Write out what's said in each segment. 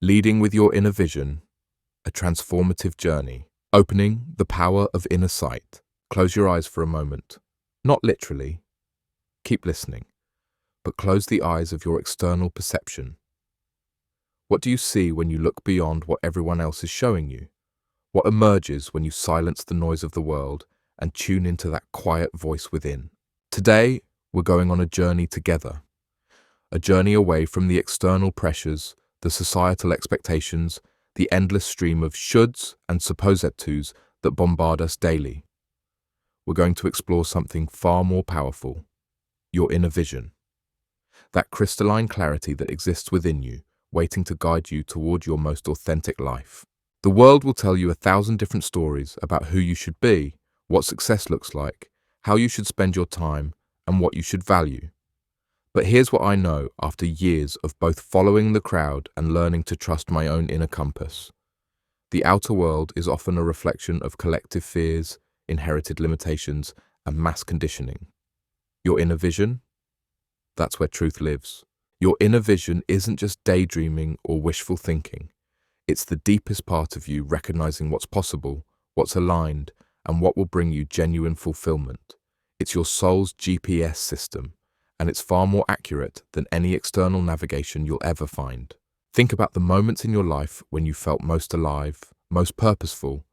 Leading with your inner vision, a transformative journey. Opening the power of inner sight. Close your eyes for a moment. Not literally. Keep listening. But close the eyes of your external perception. What do you see when you look beyond what everyone else is showing you? What emerges when you silence the noise of the world and tune into that quiet voice within? Today, we're going on a journey together. A journey away from the external pressures, the societal expectations, the endless stream of shoulds and supposed-tos that bombard us daily. We're going to explore something far more powerful, your inner vision. That crystalline clarity that exists within you, waiting to guide you toward your most authentic life. The world will tell you 1,000 different stories about who you should be, what success looks like, how you should spend your time, and what you should value. But here's what I know after years of both following the crowd and learning to trust my own inner compass. The outer world is often a reflection of collective fears, inherited limitations, and mass conditioning. Your inner vision? That's where truth lives. Your inner vision isn't just daydreaming or wishful thinking. It's the deepest part of you recognizing what's possible, what's aligned, and what will bring you genuine fulfillment. It's your soul's GPS system, and it's far more accurate than any external navigation you'll ever find. Think about the moments in your life when you felt most alive, most purposeful,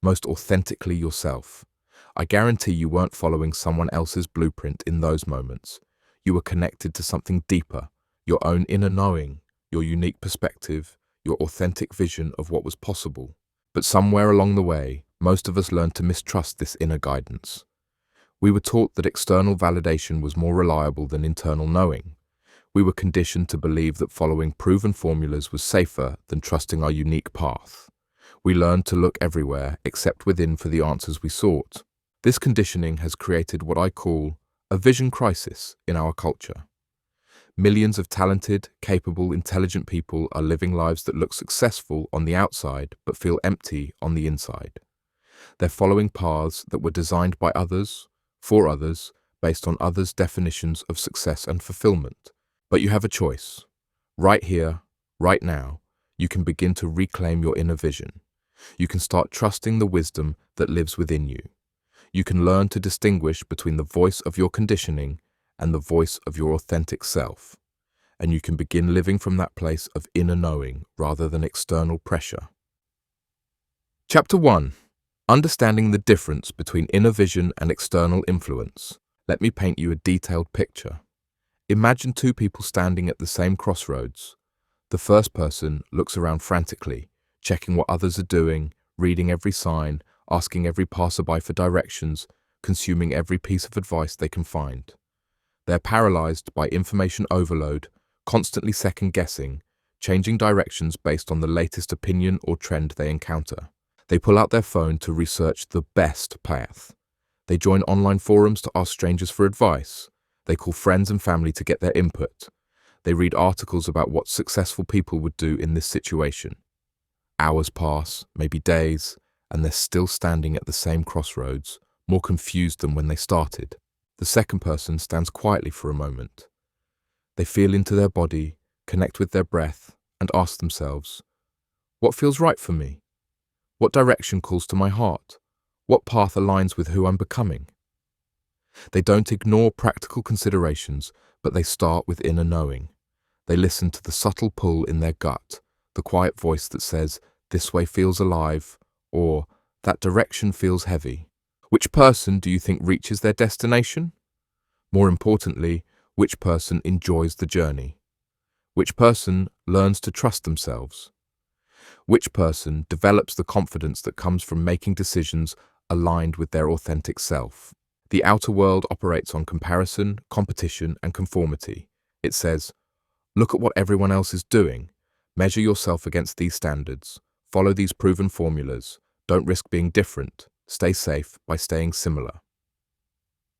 most authentically yourself. I guarantee you weren't following someone else's blueprint in those moments. You were connected to something deeper, your own inner knowing, your unique perspective, your authentic vision of what was possible. But somewhere along the way, most of us learned to mistrust this inner guidance. We were taught that external validation was more reliable than internal knowing. We were conditioned to believe that following proven formulas was safer than trusting our unique path. We learned to look everywhere except within for the answers we sought. This conditioning has created what I call a vision crisis in our culture. Millions of talented, capable, intelligent people are living lives that look successful on the outside but feel empty on the inside. They're following paths that were designed by others, for others, based on others' definitions of success and fulfillment. But you have a choice. Right here, right now, you can begin to reclaim your inner vision. You can start trusting the wisdom that lives within you. You can learn to distinguish between the voice of your conditioning and the voice of your authentic self. And you can begin living from that place of inner knowing rather than external pressure. Chapter 1. Understanding the difference between inner vision and external influence. Let me paint you a detailed picture. Imagine two people standing at the same crossroads. The first person looks around frantically, checking what others are doing, reading every sign, asking every passerby for directions, consuming every piece of advice they can find. They're paralyzed by information overload, constantly second-guessing, changing directions based on the latest opinion or trend they encounter. They pull out their phone to research the best path. They join online forums to ask strangers for advice. They call friends and family to get their input. They read articles about what successful people would do in this situation. Hours pass, maybe days, and they're still standing at the same crossroads, more confused than when they started. The second person stands quietly for a moment. They feel into their body, connect with their breath, and ask themselves, what feels right for me? What direction calls to my heart? What path aligns with who I'm becoming? They don't ignore practical considerations, but they start with inner knowing. They listen to the subtle pull in their gut, the quiet voice that says, this way feels alive, or that direction feels heavy. Which person do you think reaches their destination? More importantly, which person enjoys the journey? Which person learns to trust themselves? Which person develops the confidence that comes from making decisions aligned with their authentic self? The outer world operates on comparison, competition, and conformity. It says, look at what everyone else is doing. Measure yourself against these standards. Follow these proven formulas. Don't risk being different. Stay safe by staying similar.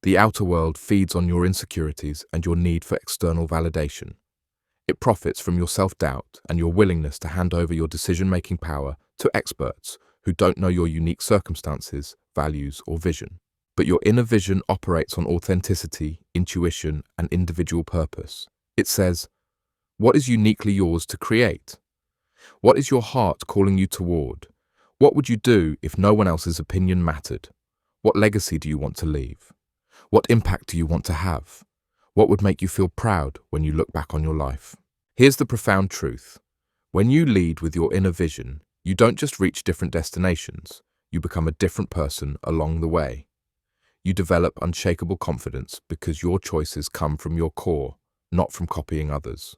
The outer world feeds on your insecurities and your need for external validation. It profits from your self-doubt and your willingness to hand over your decision-making power to experts who don't know your unique circumstances, values, or vision. But your inner vision operates on authenticity, intuition, and individual purpose. It says, what is uniquely yours to create? What is your heart calling you toward? What would you do if no one else's opinion mattered? What legacy do you want to leave? What impact do you want to have? What would make you feel proud when you look back on your life? Here's the profound truth. When you lead with your inner vision, you don't just reach different destinations, you become a different person along the way. You develop unshakable confidence because your choices come from your core, not from copying others.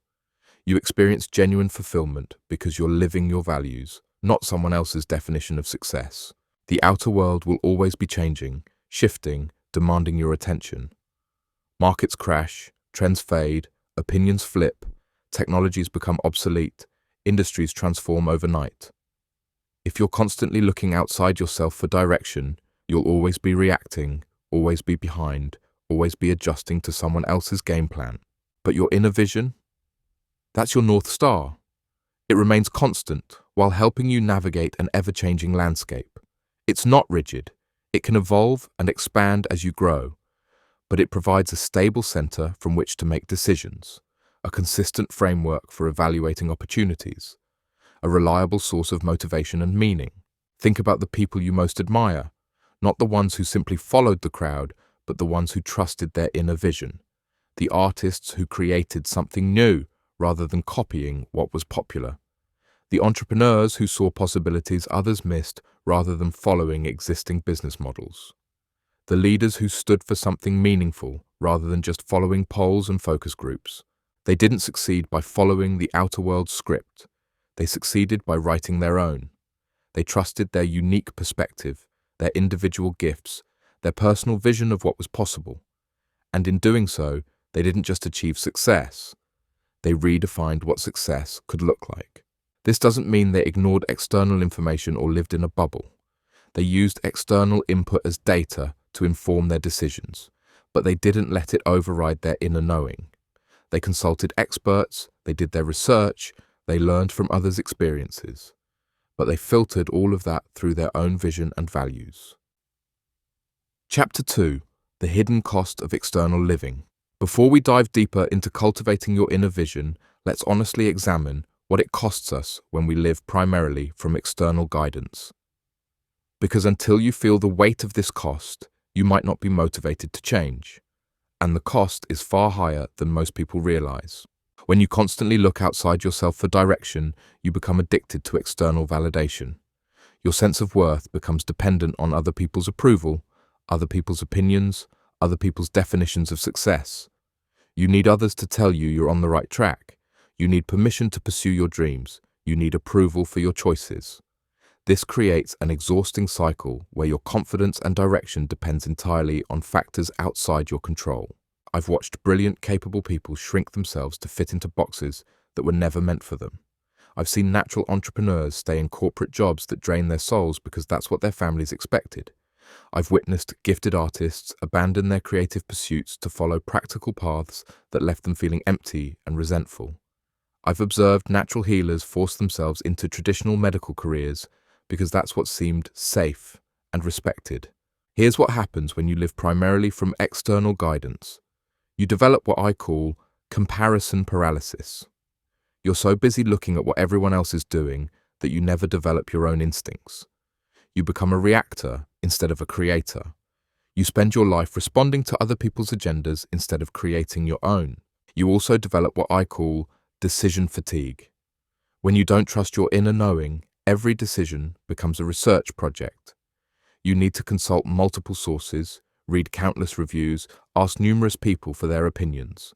You experience genuine fulfillment because you're living your values, not someone else's definition of success. The outer world will always be changing, shifting, demanding your attention. Markets crash, trends fade, opinions flip, technologies become obsolete, industries transform overnight. If you're constantly looking outside yourself for direction, you'll always be reacting, always be behind, always be adjusting to someone else's game plan. But your inner vision? That's your North Star. It remains constant while helping you navigate an ever-changing landscape. It's not rigid. It can evolve and expand as you grow, but it provides a stable center from which to make decisions, a consistent framework for evaluating opportunities, a reliable source of motivation and meaning. Think about the people you most admire, not the ones who simply followed the crowd, but the ones who trusted their inner vision, the artists who created something new rather than copying what was popular, the entrepreneurs who saw possibilities others missed rather than following existing business models, the leaders who stood for something meaningful rather than just following polls and focus groups. They didn't succeed by following the outer world's script. They succeeded by writing their own. They trusted their unique perspective, their individual gifts, their personal vision of what was possible. And in doing so, they didn't just achieve success. They redefined what success could look like. This doesn't mean they ignored external information or lived in a bubble. They used external input as data to inform their decisions, but they didn't let it override their inner knowing. They consulted experts, they did their research, they learned from others' experiences, but they filtered all of that through their own vision and values. Chapter 2: The Hidden Cost of External Living. Before we dive deeper into cultivating your inner vision, let's honestly examine what it costs us when we live primarily from external guidance. Because until you feel the weight of this cost, you might not be motivated to change. And the cost is far higher than most people realize. When you constantly look outside yourself for direction, you become addicted to external validation. Your sense of worth becomes dependent on other people's approval, other people's opinions, other people's definitions of success. You need others to tell you you're on the right track. You need permission to pursue your dreams. You need approval for your choices. This creates an exhausting cycle where your confidence and direction depends entirely on factors outside your control. I've watched brilliant, capable people shrink themselves to fit into boxes that were never meant for them. I've seen natural entrepreneurs stay in corporate jobs that drain their souls because that's what their families expected. I've witnessed gifted artists abandon their creative pursuits to follow practical paths that left them feeling empty and resentful. I've observed natural healers force themselves into traditional medical careers because that's what seemed safe and respected. Here's what happens when you live primarily from external guidance. You develop what I call comparison paralysis. You're so busy looking at what everyone else is doing that you never develop your own instincts. You become a reactor instead of a creator. You spend your life responding to other people's agendas instead of creating your own. You also develop what I call decision fatigue. When you don't trust your inner knowing, every decision becomes a research project. You need to consult multiple sources, read countless reviews, ask numerous people for their opinions.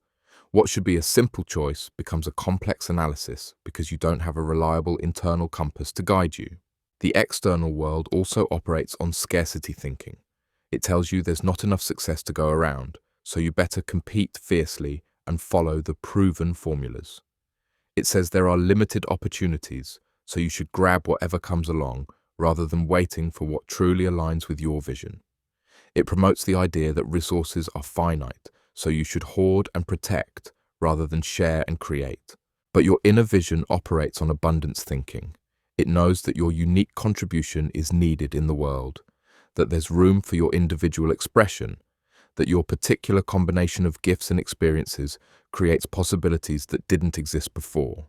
What should be a simple choice becomes a complex analysis because you don't have a reliable internal compass to guide you. The external world also operates on scarcity thinking. It tells you there's not enough success to go around, so you better compete fiercely and follow the proven formulas. It says there are limited opportunities, so you should grab whatever comes along rather than waiting for what truly aligns with your vision. It promotes the idea that resources are finite, so you should hoard and protect rather than share and create. But your inner vision operates on abundance thinking. It knows that your unique contribution is needed in the world, that there's room for your individual expression, that your particular combination of gifts and experiences creates possibilities that didn't exist before.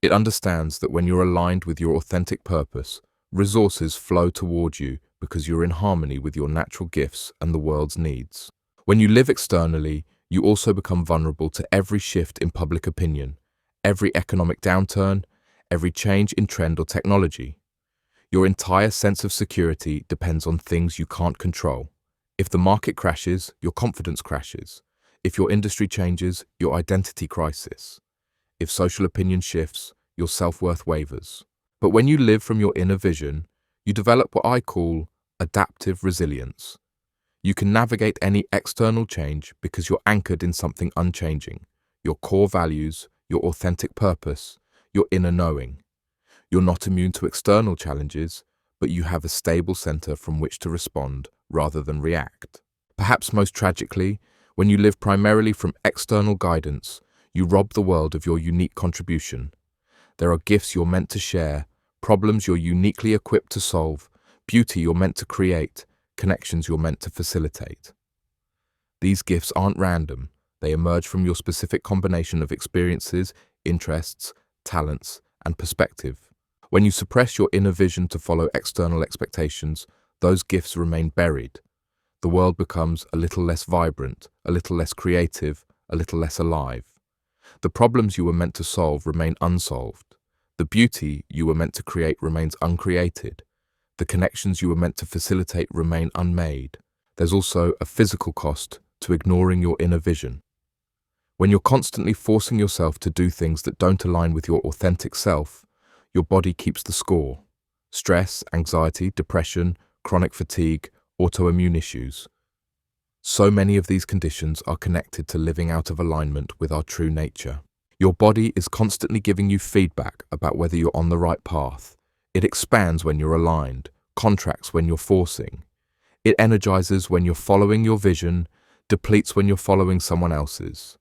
It understands that when you're aligned with your authentic purpose, resources flow toward you because you're in harmony with your natural gifts and the world's needs. When you live externally, you also become vulnerable to every shift in public opinion, every economic downturn, every change in trend or technology. Your entire sense of security depends on things you can't control. If the market crashes, your confidence crashes. If your industry changes, your identity crisis. If social opinion shifts, your self-worth wavers. But when you live from your inner vision, you develop what I call adaptive resilience. You can navigate any external change because you're anchored in something unchanging, your core values, your authentic purpose, your inner knowing. You're not immune to external challenges, but you have a stable center from which to respond rather than react. Perhaps most tragically, when you live primarily from external guidance, you rob the world of your unique contribution. There are gifts you're meant to share, problems you're uniquely equipped to solve, beauty you're meant to create, connections you're meant to facilitate. These gifts aren't random. They emerge from your specific combination of experiences, interests, talents, and perspective. When you suppress your inner vision to follow external expectations, those gifts remain buried. The world becomes a little less vibrant, a little less creative, a little less alive. The problems you were meant to solve remain unsolved. The beauty you were meant to create remains uncreated. The connections you were meant to facilitate remain unmade. There's also a physical cost to ignoring your inner vision. When you're constantly forcing yourself to do things that don't align with your authentic self, your body keeps the score. Stress, anxiety, depression, chronic fatigue, autoimmune issues. So many of these conditions are connected to living out of alignment with our true nature. Your body is constantly giving you feedback about whether you're on the right path. It expands when you're aligned, contracts when you're forcing. It energizes when you're following your vision, depletes when you're following someone else's.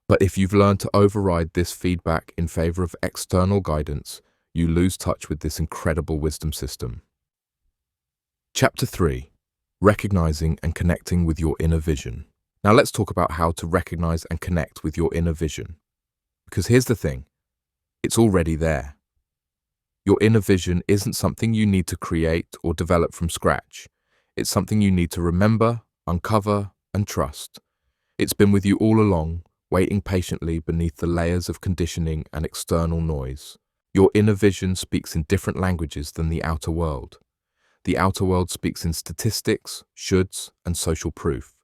But if you've learned to override this feedback in favor of external guidance, you lose touch with this incredible wisdom system. Chapter 3. Recognizing and connecting with your inner vision. Now let's talk about how to recognize and connect with your inner vision. Because here's the thing, it's already there. Your inner vision isn't something you need to create or develop from scratch. It's something you need to remember, uncover, and trust. It's been with you all along, waiting patiently beneath the layers of conditioning and external noise. Your inner vision speaks in different languages than the outer world. The outer world speaks in statistics, shoulds, and social proof.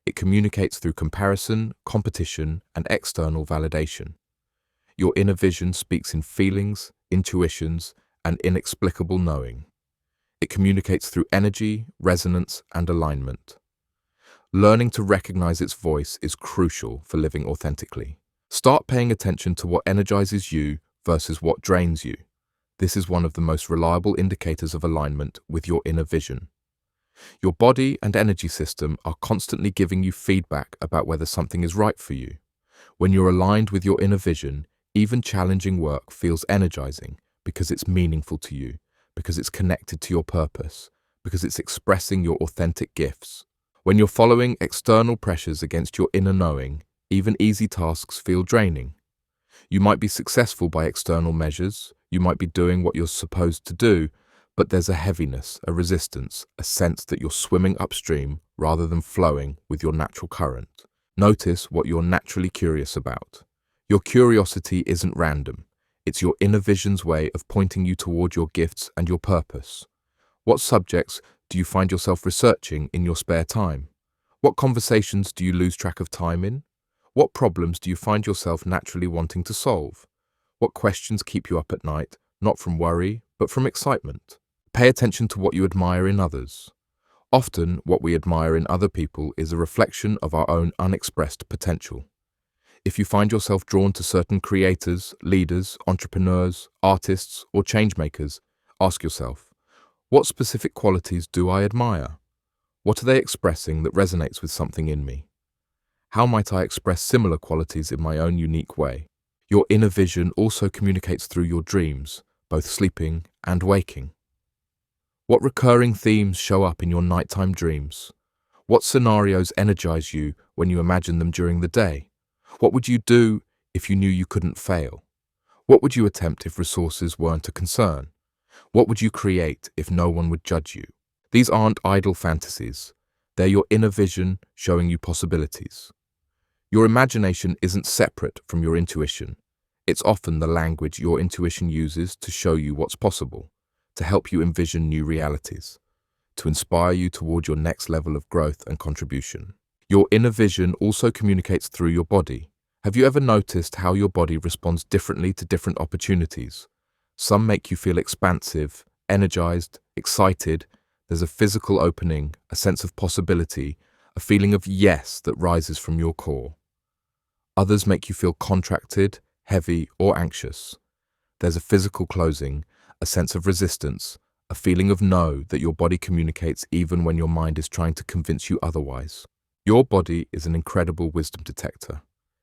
It communicates through comparison, competition, and external validation. Your inner vision speaks in feelings, intuitions, and inexplicable knowing. It communicates through energy, resonance, and alignment. Learning to recognize its voice is crucial for living authentically. Start paying attention to what energizes you versus what drains you. This is one of the most reliable indicators of alignment with your inner vision. Your body and energy system are constantly giving you feedback about whether something is right for you. When you're aligned with your inner vision, even challenging work feels energizing because it's meaningful to you, because it's connected to your purpose, because it's expressing your authentic gifts. When you're following external pressures against your inner knowing, even easy tasks feel draining. You might be successful by external measures, you might be doing what you're supposed to do, but there's a heaviness, a resistance, a sense that you're swimming upstream rather than flowing with your natural current. Notice what you're naturally curious about. Your curiosity isn't random. It's your inner vision's way of pointing you toward your gifts and your purpose. What subjects do you find yourself researching in your spare time? What conversations do you lose track of time in? What problems do you find yourself naturally wanting to solve? What questions keep you up at night, not from worry, but from excitement? Pay attention to what you admire in others. Often, what we admire in other people is a reflection of our own unexpressed potential. If you find yourself drawn to certain creators, leaders, entrepreneurs, artists, or changemakers, ask yourself, what specific qualities do I admire? What are they expressing that resonates with something in me? How might I express similar qualities in my own unique way? Your inner vision also communicates through your dreams, both sleeping and waking. What recurring themes show up in your nighttime dreams? What scenarios energize you when you imagine them during the day? What would you do if you knew you couldn't fail? What would you attempt if resources weren't a concern? What would you create if no one would judge you? These aren't idle fantasies. They're your inner vision showing you possibilities. Your imagination isn't separate from your intuition. It's often the language your intuition uses to show you what's possible, to help you envision new realities, to inspire you toward your next level of growth and contribution. Your inner vision also communicates through your body. Have you ever noticed how your body responds differently to different opportunities? Some make you feel expansive, energized, excited. There's a physical opening, a sense of possibility, a feeling of yes that rises from your core. Others make you feel contracted, heavy, or anxious. There's a physical closing, a sense of resistance, a feeling of no that your body communicates even when your mind is trying to convince you otherwise. Your body is an incredible wisdom detector.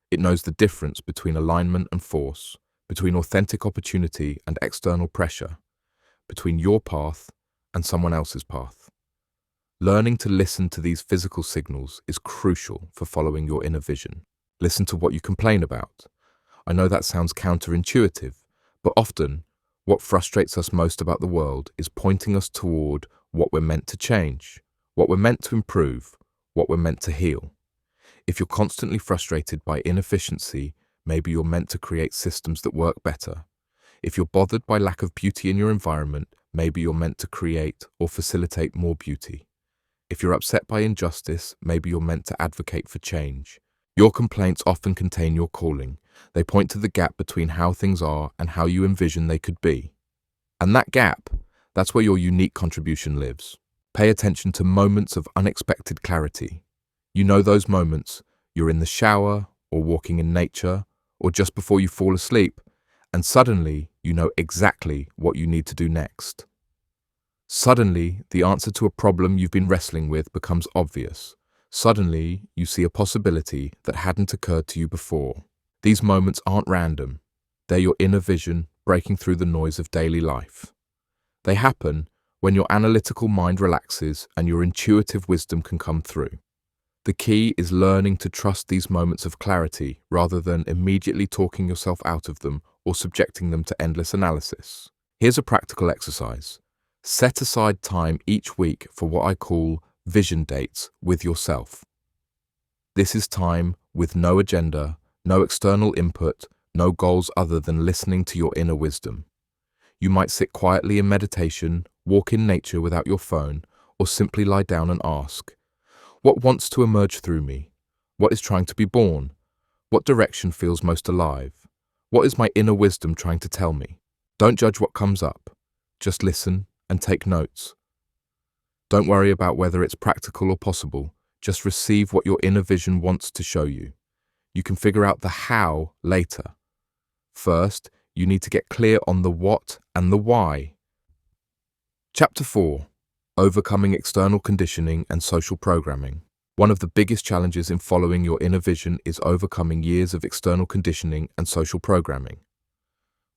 It knows the difference between alignment and force, between authentic opportunity and external pressure, between your path and someone else's path. Learning to listen to these physical signals is crucial for following your inner vision. Listen to what you complain about. I know that sounds counterintuitive, but often what frustrates us most about the world is pointing us toward what we're meant to change, what we're meant to improve, what we're meant to heal. If you're constantly frustrated by inefficiency, maybe you're meant to create systems that work better. If you're bothered by lack of beauty in your environment, maybe you're meant to create or facilitate more beauty. If you're upset by injustice, maybe you're meant to advocate for change. Your complaints often contain your calling. They point to the gap between how things are and how you envision they could be. And that gap, that's where your unique contribution lives. Pay attention to moments of unexpected clarity. You know those moments, you're in the shower or walking in nature or just before you fall asleep, and suddenly you know exactly what you need to do next. Suddenly, the answer to a problem you've been wrestling with becomes obvious. Suddenly, you see a possibility that hadn't occurred to you before. These moments aren't random. They're your inner vision breaking through the noise of daily life. They happen when your analytical mind relaxes and your intuitive wisdom can come through. The key is learning to trust these moments of clarity rather than immediately talking yourself out of them or subjecting them to endless analysis. Here's a practical exercise. Set aside time each week for what I call vision dates with yourself. This is time with no agenda, no external input, no goals other than listening to your inner wisdom. You might sit quietly in meditation, walk in nature without your phone, or simply lie down and ask, what wants to emerge through me? What is trying to be born? What direction feels most alive? What is my inner wisdom trying to tell me? Don't judge what comes up. Just listen and take notes. Don't worry about whether it's practical or possible. Just receive what your inner vision wants to show you. You can figure out the how later. First, you need to get clear on the what and the why. Chapter 4. Overcoming external conditioning and social programming. One of the biggest challenges in following your inner vision is overcoming years of external conditioning and social programming.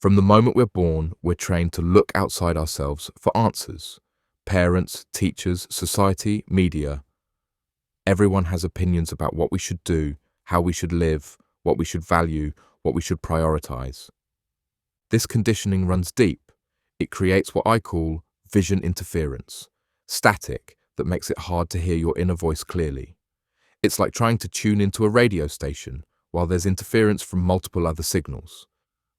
From the moment we're born, we're trained to look outside ourselves for answers. Parents, teachers, society, media. Everyone has opinions about what we should do, how we should live, what we should value, what we should prioritize. This conditioning runs deep. It creates what I call vision interference, static that makes it hard to hear your inner voice clearly. It's like trying to tune into a radio station while there's interference from multiple other signals.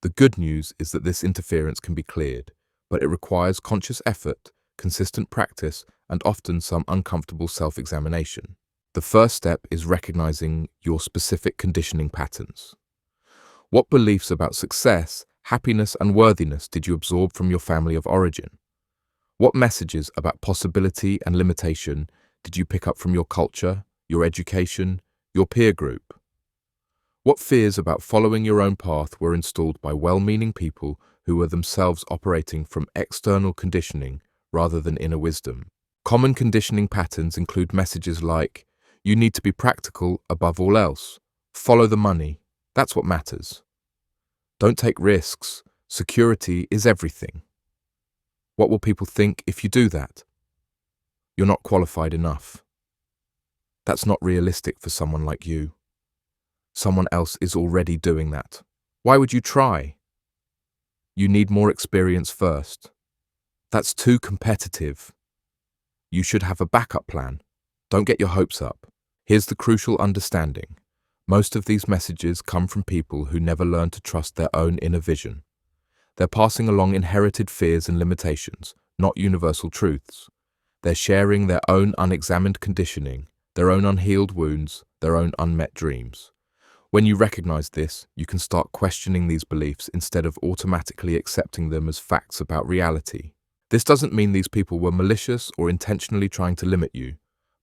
The good news is that this interference can be cleared, but it requires conscious effort, consistent practice, and often some uncomfortable self-examination. The first step is recognizing your specific conditioning patterns. What beliefs about success, happiness, and worthiness did you absorb from your family of origin? What messages about possibility and limitation did you pick up from your culture, your education, your peer group? What fears about following your own path were installed by well-meaning people who were themselves operating from external conditioning rather than inner wisdom? Common conditioning patterns include messages like, you need to be practical above all else. Follow the money. That's what matters. Don't take risks. Security is everything. What will people think if you do that? You're not qualified enough. That's not realistic for someone like you. Someone else is already doing that. Why would you try? You need more experience first. That's too competitive. You should have a backup plan. Don't get your hopes up. Here's the crucial understanding. Most of these messages come from people who never learned to trust their own inner vision. They're passing along inherited fears and limitations, not universal truths. They're sharing their own unexamined conditioning, their own unhealed wounds, their own unmet dreams. When you recognize this, you can start questioning these beliefs instead of automatically accepting them as facts about reality. This doesn't mean these people were malicious or intentionally trying to limit you.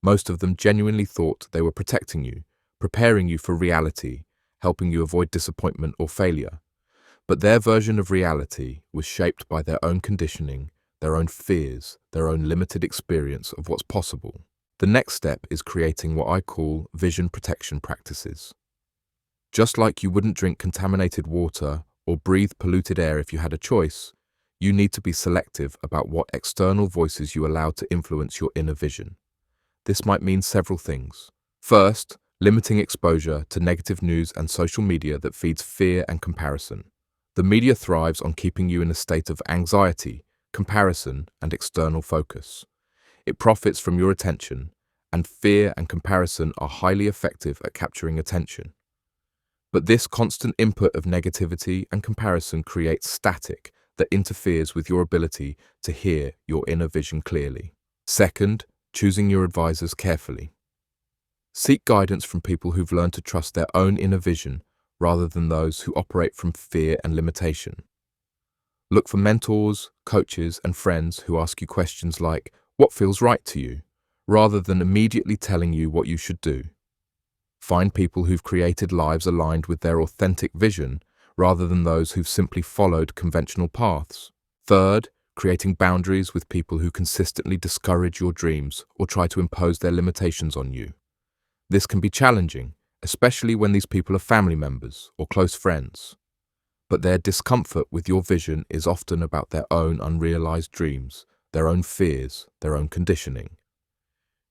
Most of them genuinely thought they were protecting you, preparing you for reality, helping you avoid disappointment or failure. But their version of reality was shaped by their own conditioning, their own fears, their own limited experience of what's possible. The next step is creating what I call vision protection practices. Just like you wouldn't drink contaminated water or breathe polluted air if you had a choice, you need to be selective about what external voices you allow to influence your inner vision. This might mean several things. First, limiting exposure to negative news and social media that feeds fear and comparison. The media thrives on keeping you in a state of anxiety, comparison, and external focus. It profits from your attention, and fear and comparison are highly effective at capturing attention. But this constant input of negativity and comparison creates static that interferes with your ability to hear your inner vision clearly. Second, choosing your advisors carefully. Seek guidance from people who've learned to trust their own inner vision rather than those who operate from fear and limitation. Look for mentors, coaches, and friends who ask you questions like, "What feels right to you?" rather than immediately telling you what you should do. Find people who've created lives aligned with their authentic vision rather than those who've simply followed conventional paths. Third, creating boundaries with people who consistently discourage your dreams or try to impose their limitations on you. This can be challenging, especially when these people are family members or close friends. But their discomfort with your vision is often about their own unrealized dreams, their own fears, their own conditioning.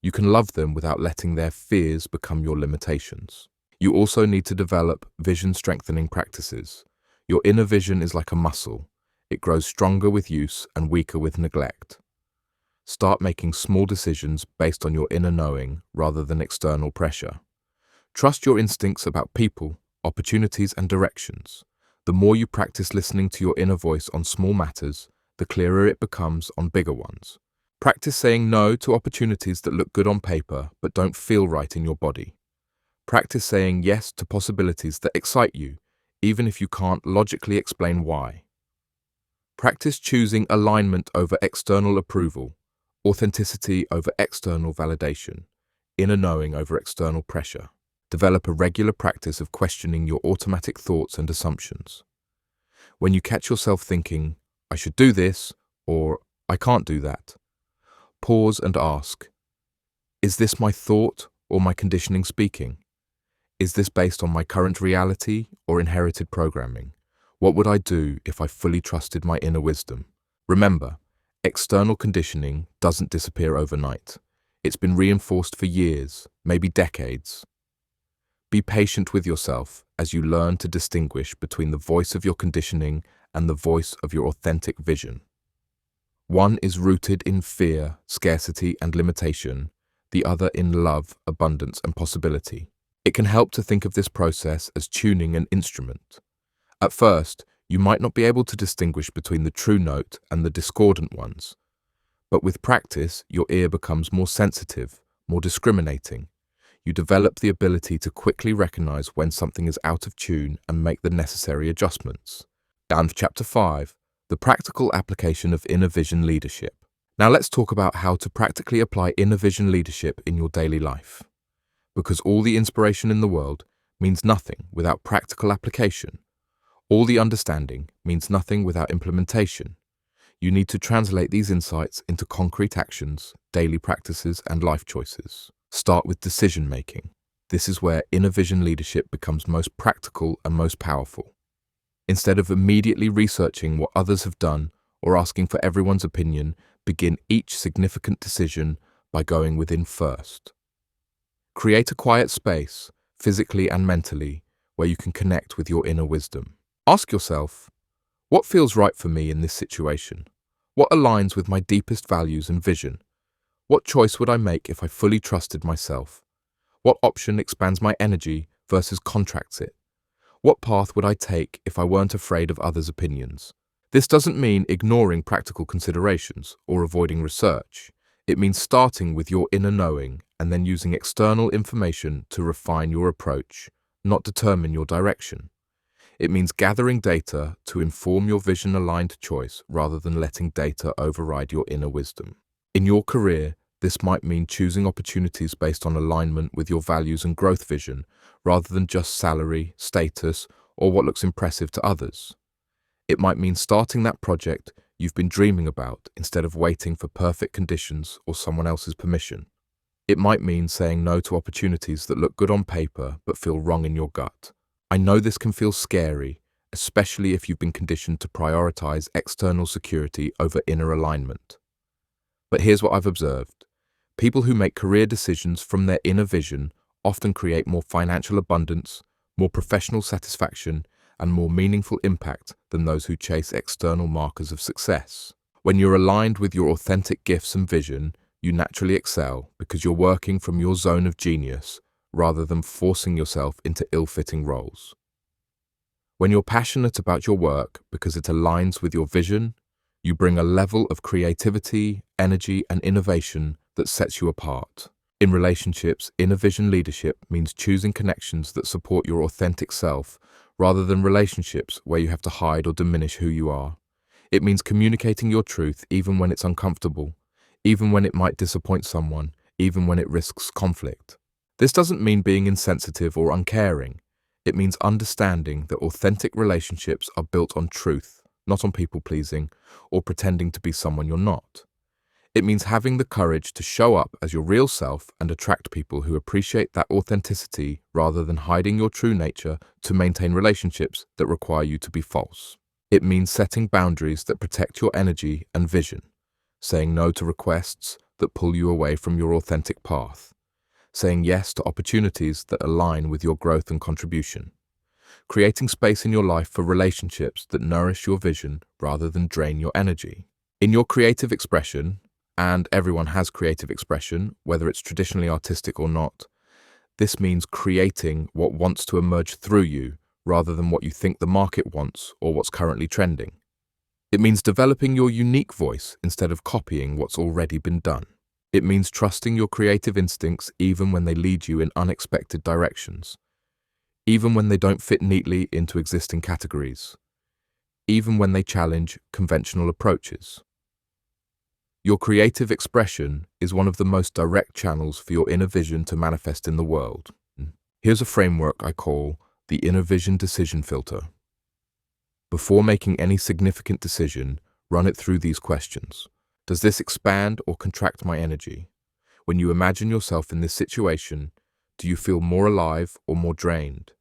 You can love them without letting their fears become your limitations. You also need to develop vision strengthening practices. Your inner vision is like a muscle. It grows stronger with use and weaker with neglect. Start making small decisions based on your inner knowing rather than external pressure. Trust your instincts about people, opportunities, and directions. The more you practice listening to your inner voice on small matters, the clearer it becomes on bigger ones. Practice saying no to opportunities that look good on paper but don't feel right in your body. Practice saying yes to possibilities that excite you, even if you can't logically explain why. Practice choosing alignment over external approval, authenticity over external validation, inner knowing over external pressure. Develop a regular practice of questioning your automatic thoughts and assumptions. When you catch yourself thinking, "I should do this," or "I can't do that," pause and ask, is this my thought or my conditioning speaking? Is this based on my current reality or inherited programming? What would I do if I fully trusted my inner wisdom? Remember, external conditioning doesn't disappear overnight. It's been reinforced for years, maybe decades. Be patient with yourself as you learn to distinguish between the voice of your conditioning and the voice of your authentic vision. One is rooted in fear, scarcity, and limitation, the other in love, abundance, and possibility. It can help to think of this process as tuning an instrument. At first, you might not be able to distinguish between the true note and the discordant ones. But with practice, your ear becomes more sensitive, more discriminating. You develop the ability to quickly recognize when something is out of tune and make the necessary adjustments. And Chapter 5. The practical application of inner vision leadership. Now let's talk about how to practically apply inner vision leadership in your daily life. Because all the inspiration in the world means nothing without practical application. All the understanding means nothing without implementation. You need to translate these insights into concrete actions, daily practices, and life choices. Start with decision making. This is where inner vision leadership becomes most practical and most powerful. Instead of immediately researching what others have done or asking for everyone's opinion, begin each significant decision by going within first. Create a quiet space, physically and mentally, where you can connect with your inner wisdom. Ask yourself, What feels right for me in this situation? What aligns with my deepest values and vision? What choice would I make if I fully trusted myself? What option expands my energy versus contracts it? What path would I take if I weren't afraid of others' opinions? This doesn't mean ignoring practical considerations or avoiding research. It means starting with your inner knowing and then using external information to refine your approach, not determine your direction. It means gathering data to inform your vision-aligned choice rather than letting data override your inner wisdom. In your career, this might mean choosing opportunities based on alignment with your values and growth vision, rather than just salary, status, or what looks impressive to others. It might mean starting that project you've been dreaming about instead of waiting for perfect conditions or someone else's permission. It might mean saying no to opportunities that look good on paper but feel wrong in your gut. I know this can feel scary, especially if you've been conditioned to prioritize external security over inner alignment. But here's what I've observed. People who make career decisions from their inner vision often create more financial abundance, more professional satisfaction, and more meaningful impact than those who chase external markers of success. When you're aligned with your authentic gifts and vision, you naturally excel because you're working from your zone of genius rather than forcing yourself into ill-fitting roles. When you're passionate about your work because it aligns with your vision, you bring a level of creativity, energy, and innovation that sets you apart. In relationships, inner vision leadership means choosing connections that support your authentic self rather than relationships where you have to hide or diminish who you are. It means communicating your truth even when it's uncomfortable, even when it might disappoint someone, even when it risks conflict. This doesn't mean being insensitive or uncaring. It means understanding that authentic relationships are built on truth, not on people-pleasing or pretending to be someone you're not. It means having the courage to show up as your real self and attract people who appreciate that authenticity rather than hiding your true nature to maintain relationships that require you to be false. It means setting boundaries that protect your energy and vision, saying no to requests that pull you away from your authentic path, saying yes to opportunities that align with your growth and contribution, creating space in your life for relationships that nourish your vision rather than drain your energy. In your creative expression, and everyone has creative expression, whether it's traditionally artistic or not, this means creating what wants to emerge through you rather than what you think the market wants or what's currently trending. It means developing your unique voice instead of copying what's already been done. It means trusting your creative instincts even when they lead you in unexpected directions, even when they don't fit neatly into existing categories, even when they challenge conventional approaches. Your creative expression is one of the most direct channels for your inner vision to manifest in the world. Here's a framework I call the inner vision decision filter. Before making any significant decision, run it through these questions. Does this expand or contract my energy? When you imagine yourself in this situation, do you feel more alive or more drained?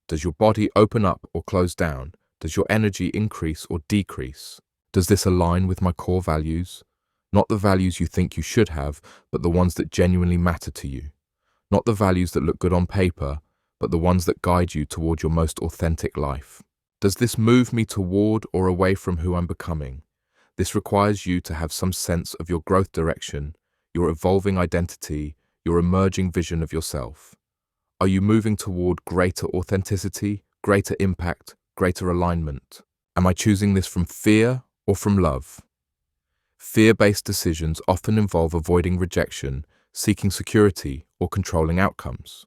Does your body open up or close down? Does your energy increase or decrease? Does this align with my core values? Not the values you think you should have, but the ones that genuinely matter to you. Not the values that look good on paper, but the ones that guide you toward your most authentic life. Does this move me toward or away from who I'm becoming? This requires you to have some sense of your growth direction, your evolving identity, your emerging vision of yourself. Are you moving toward greater authenticity, greater impact, greater alignment? Am I choosing this from fear or from love? Fear-based decisions often involve avoiding rejection, seeking security, or controlling outcomes.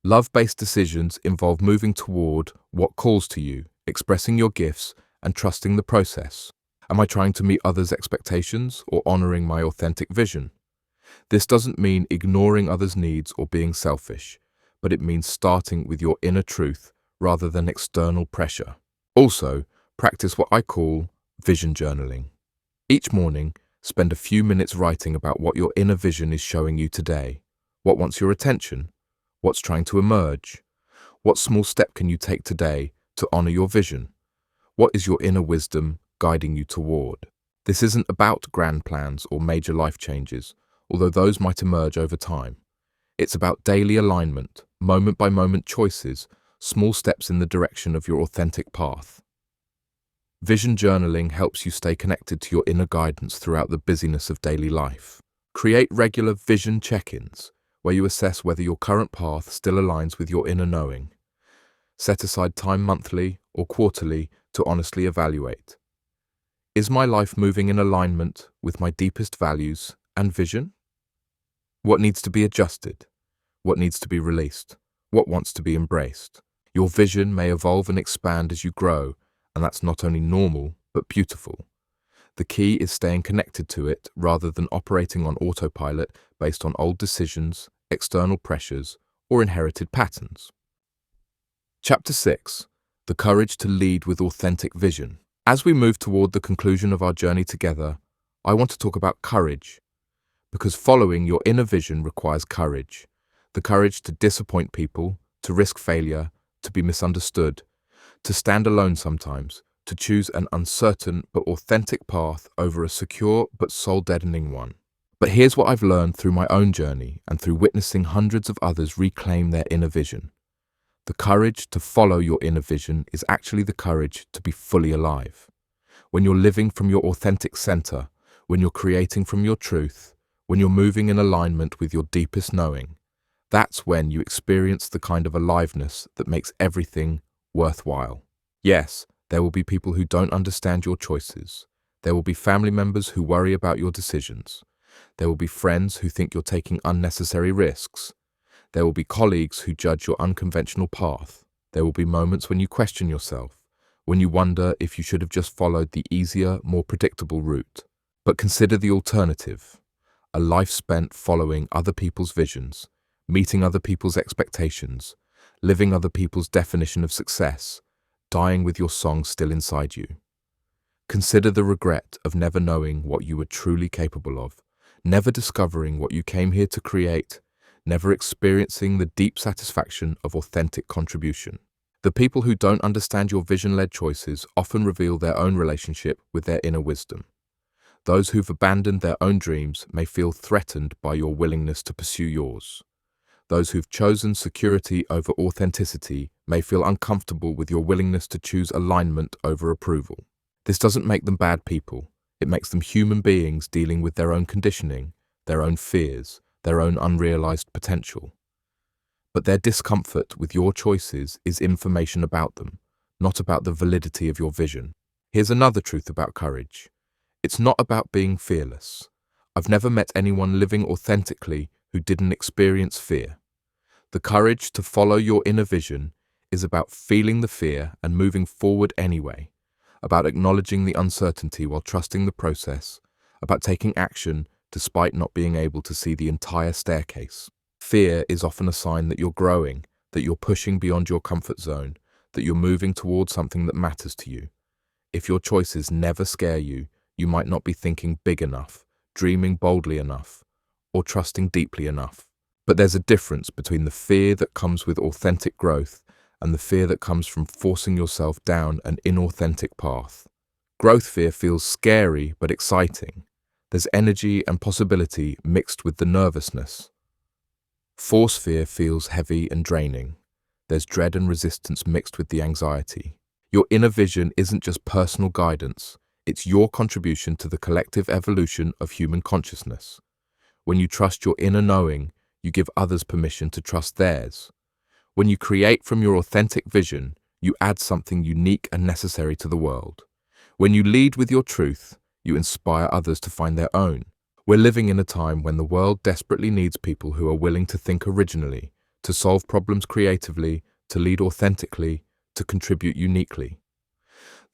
Love-based decisions involve moving toward what calls to you, expressing your gifts, and trusting the process. Am I trying to meet others' expectations or honoring my authentic vision? This doesn't mean ignoring others' needs or being selfish, but it means starting with your inner truth rather than external pressure. Also, practice what I call vision journaling. Each morning, spend a few minutes writing about what your inner vision is showing you today. What wants your attention? What's trying to emerge? What small step can you take today to honor your vision? What is your inner wisdom guiding you toward? This isn't about grand plans or major life changes, although those might emerge over time. It's about daily alignment, moment-by-moment choices, small steps in the direction of your authentic path. Vision journaling helps you stay connected to your inner guidance throughout the busyness of daily life. Create regular vision check-ins, where you assess whether your current path still aligns with your inner knowing. Set aside time monthly or quarterly to honestly evaluate. Is my life moving in alignment with my deepest values and vision? What needs to be adjusted? What needs to be released? What wants to be embraced? Your vision may evolve and expand as you grow, and that's not only normal, but beautiful. The key is staying connected to it rather than operating on autopilot based on old decisions, external pressures, or inherited patterns. Chapter 6. The Courage to Lead with Authentic Vision. As we move toward the conclusion of our journey together, I want to talk about courage, because following your inner vision requires courage. The courage to disappoint people, to risk failure, to be misunderstood, to stand alone sometimes, to choose an uncertain but authentic path over a secure but soul-deadening one. But here's what I've learned through my own journey and through witnessing hundreds of others reclaim their inner vision. The courage to follow your inner vision is actually the courage to be fully alive. When you're living from your authentic center, when you're creating from your truth, when you're moving in alignment with your deepest knowing, that's when you experience the kind of aliveness that makes everything worthwhile. Yes, there will be people who don't understand your choices. There will be family members who worry about your decisions. There will be friends who think you're taking unnecessary risks. There will be colleagues who judge your unconventional path. There will be moments when you question yourself, when you wonder if you should have just followed the easier, more predictable route. But consider the alternative: a life spent following other people's visions, meeting other people's expectations, living other people's definition of success, dying with your song still inside you. Consider the regret of never knowing what you were truly capable of, never discovering what you came here to create, never experiencing the deep satisfaction of authentic contribution. The people who don't understand your vision-led choices often reveal their own relationship with their inner wisdom. Those who've abandoned their own dreams may feel threatened by your willingness to pursue yours. Those who've chosen security over authenticity may feel uncomfortable with your willingness to choose alignment over approval. This doesn't make them bad people. It makes them human beings dealing with their own conditioning, their own fears, their own unrealized potential. But their discomfort with your choices is information about them, not about the validity of your vision. Here's another truth about courage. It's not about being fearless. I've never met anyone living authentically who didn't experience fear. The courage to follow your inner vision is about feeling the fear and moving forward anyway, about acknowledging the uncertainty while trusting the process, about taking action despite not being able to see the entire staircase. Fear is often a sign that you're growing, that you're pushing beyond your comfort zone, that you're moving towards something that matters to you. If your choices never scare you, you might not be thinking big enough, dreaming boldly enough, or trusting deeply enough. But there's a difference between the fear that comes with authentic growth and the fear that comes from forcing yourself down an inauthentic path. Growth fear feels scary but exciting. There's energy and possibility mixed with the nervousness. Force fear feels heavy and draining. There's dread and resistance mixed with the anxiety. Your inner vision isn't just personal guidance, it's your contribution to the collective evolution of human consciousness. When you trust your inner knowing, you give others permission to trust theirs. When you create from your authentic vision, you add something unique and necessary to the world. When you lead with your truth, you inspire others to find their own. We're living in a time when the world desperately needs people who are willing to think originally, to solve problems creatively, to lead authentically, to contribute uniquely.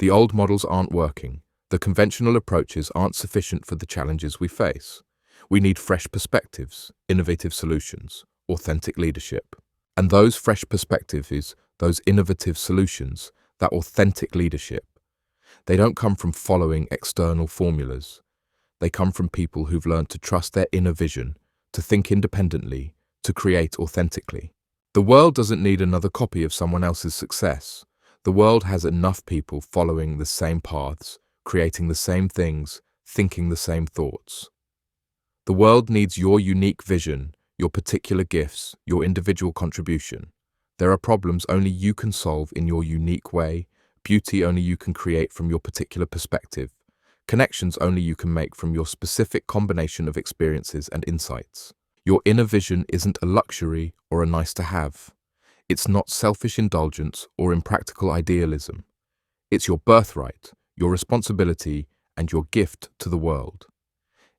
The old models aren't working. The conventional approaches aren't sufficient for the challenges we face. We need fresh perspectives, innovative solutions, authentic leadership. And those fresh perspectives, those innovative solutions, that authentic leadership, they don't come from following external formulas. They come from people who've learned to trust their inner vision, to think independently, to create authentically. The world doesn't need another copy of someone else's success. The world has enough people following the same paths, creating the same things, thinking the same thoughts. The world needs your unique vision, your particular gifts, your individual contribution. There are problems only you can solve in your unique way, beauty only you can create from your particular perspective, connections only you can make from your specific combination of experiences and insights. Your inner vision isn't a luxury or a nice to have. It's not selfish indulgence or impractical idealism. It's your birthright, your responsibility, and your gift to the world.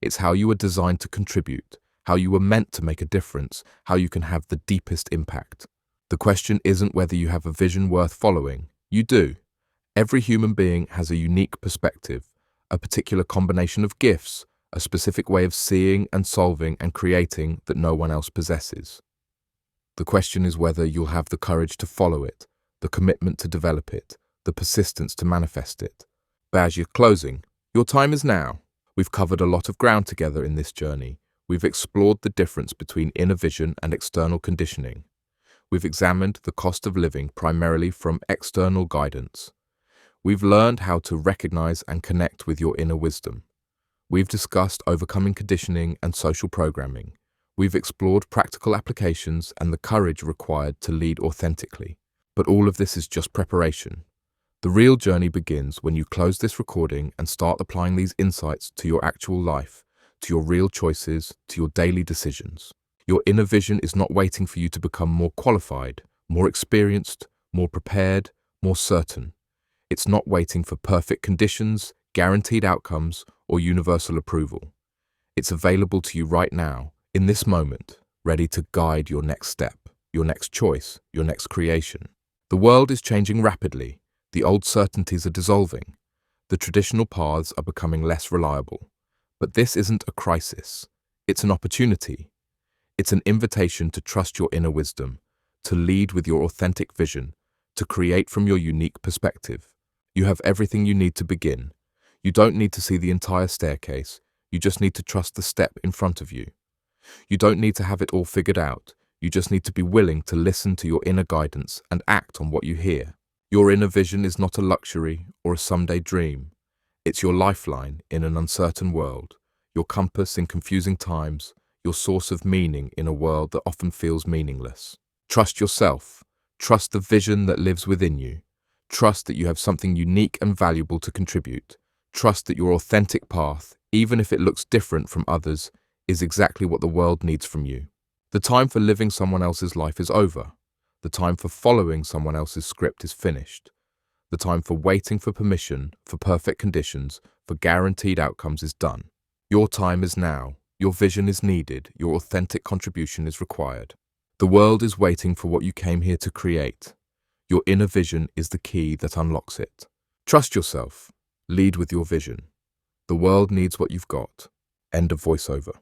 It's how you were designed to contribute, how you were meant to make a difference, how you can have the deepest impact. The question isn't whether you have a vision worth following. You do. Every human being has a unique perspective, a particular combination of gifts, a specific way of seeing and solving and creating that no one else possesses. The question is whether you'll have the courage to follow it, the commitment to develop it, the persistence to manifest it. But as you're closing, your time is now. We've covered a lot of ground together in this journey. We've explored the difference between inner vision and external conditioning. We've examined the cost of living primarily from external guidance. We've learned how to recognize and connect with your inner wisdom. We've discussed overcoming conditioning and social programming. We've explored practical applications and the courage required to lead authentically. But all of this is just preparation. The real journey begins when you close this recording and start applying these insights to your actual life, to your real choices, to your daily decisions. Your inner vision is not waiting for you to become more qualified, more experienced, more prepared, more certain. It's not waiting for perfect conditions, guaranteed outcomes, or universal approval. It's available to you right now, in this moment, ready to guide your next step, your next choice, your next creation. The world is changing rapidly. The old certainties are dissolving. The traditional paths are becoming less reliable. But this isn't a crisis. It's an opportunity. It's an invitation to trust your inner wisdom, to lead with your authentic vision, to create from your unique perspective. You have everything you need to begin. You don't need to see the entire staircase. You just need to trust the step in front of you. You don't need to have it all figured out. You just need to be willing to listen to your inner guidance and act on what you hear. Your inner vision is not a luxury or a someday dream. It's your lifeline in an uncertain world, your compass in confusing times, your source of meaning in a world that often feels meaningless. Trust yourself. Trust the vision that lives within you. Trust that you have something unique and valuable to contribute. Trust that your authentic path, even if it looks different from others, is exactly what the world needs from you. The time for living someone else's life is over. The time for following someone else's script is finished. The time for waiting for permission, for perfect conditions, for guaranteed outcomes is done. Your time is now. Your vision is needed. Your authentic contribution is required. The world is waiting for what you came here to create. Your inner vision is the key that unlocks it. Trust yourself. Lead with your vision. The world needs what you've got. End of voiceover.